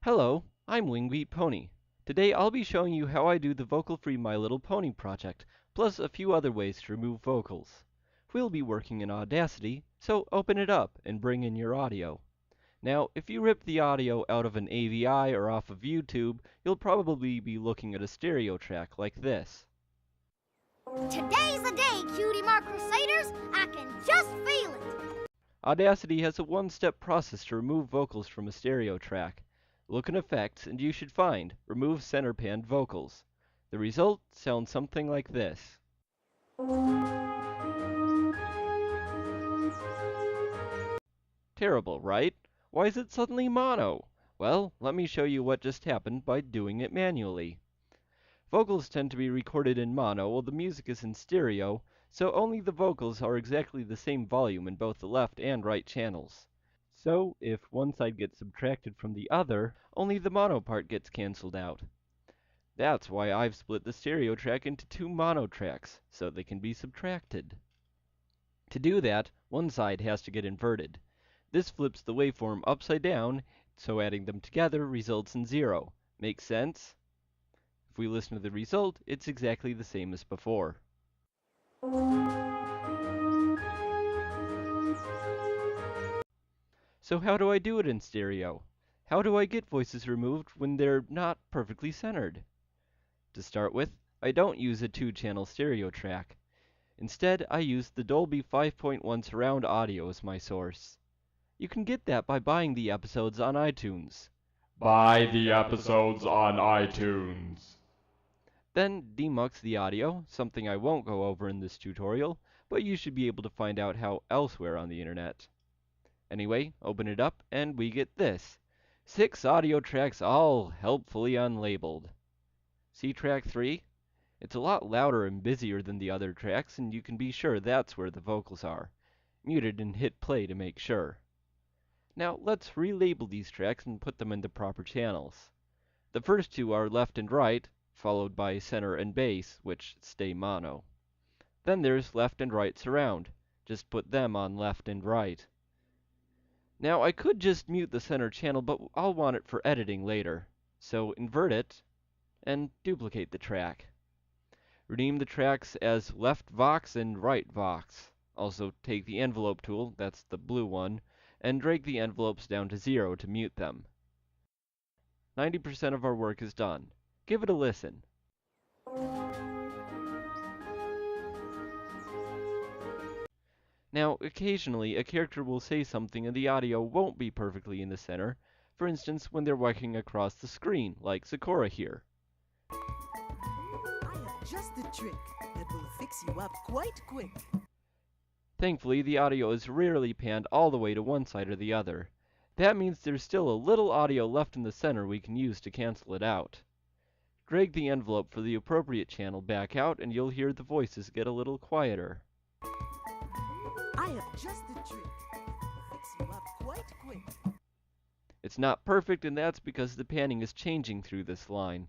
Hello, I'm Wingbeat Pony. Today I'll be showing you how I do the vocal-free My Little Pony project, plus a few other ways to remove vocals. We'll be working in Audacity, so open it up and bring in your audio. Now, if you rip the audio out of an AVI or off of YouTube, you'll probably be looking at a stereo track like this. Today's the day, Cutie Mark Crusaders! I can just feel it! Audacity has a one-step process to remove vocals from a stereo track. Look in Effects, and you should find Remove Center Panned Vocals. The result sounds something like this. Terrible, right? Why is it suddenly mono? Well, let me show you what just happened by doing it manually. Vocals tend to be recorded in mono while the music is in stereo, so only the vocals are exactly the same volume in both the left and right channels. So, if one side gets subtracted from the other, only the mono part gets cancelled out. That's why I've split the stereo track into two mono tracks, so they can be subtracted. To do that, one side has to get inverted. This flips the waveform upside down, so adding them together results in 0. Make sense? If we listen to the result, it's exactly the same as before. So how do I do it in stereo? How do I get voices removed when they're not perfectly centered? To start with, I don't use a 2-channel stereo track. Instead, I use the Dolby 5.1 surround audio as my source. You can get that by buying the episodes on iTunes. Buy the episodes on iTunes. Then demux the audio, something I won't go over in this tutorial, but you should be able to find out how elsewhere on the internet. Anyway, open it up and we get this. 6 audio tracks all helpfully unlabeled. See track 3? It's a lot louder and busier than the other tracks, and you can be sure that's where the vocals are. Muted and hit play to make sure. Now let's relabel these tracks and put them into proper channels. The first two are left and right, followed by center and bass, which stay mono. Then there's left and right surround. Just put them on left and right. Now I could just mute the center channel, but I'll want it for editing later. So invert it, and duplicate the track. Rename the tracks as left vox and right vox. Also take the envelope tool, that's the blue one, and drag the envelopes down to 0 to mute them. 90% of our work is done. Give it a listen. Now, occasionally, a character will say something and the audio won't be perfectly in the center, for instance, when they're walking across the screen, like Sakura here. I have just a trick that will fix you up quite quick. Thankfully, the audio is rarely panned all the way to one side or the other. That means there's still a little audio left in the center we can use to cancel it out. Drag the envelope for the appropriate channel back out and you'll hear the voices get a little quieter. I have just a trick that will fix you up quite quick. It's not perfect, and that's because the panning is changing through this line.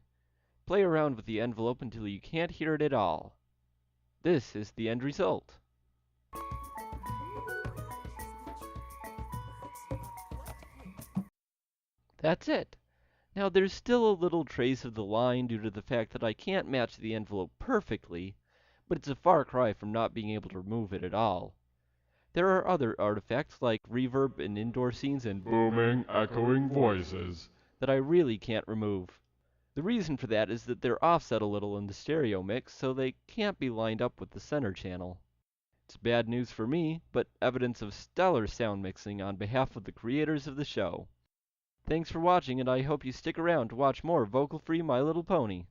Play around with the envelope until you can't hear it at all. This is the end result. That's it. Now there's still a little trace of the line due to the fact that I can't match the envelope perfectly, but it's a far cry from not being able to remove it at all. There are other artifacts like reverb in indoor scenes and Booming, echoing voices. that I really can't remove. The reason for that is that they're offset a little in the stereo mix, so they can't be lined up with the center channel. It's bad news for me, but evidence of stellar sound mixing on behalf of the creators of the show. Thanks for watching, and I hope you stick around to watch more vocal-free My Little Pony.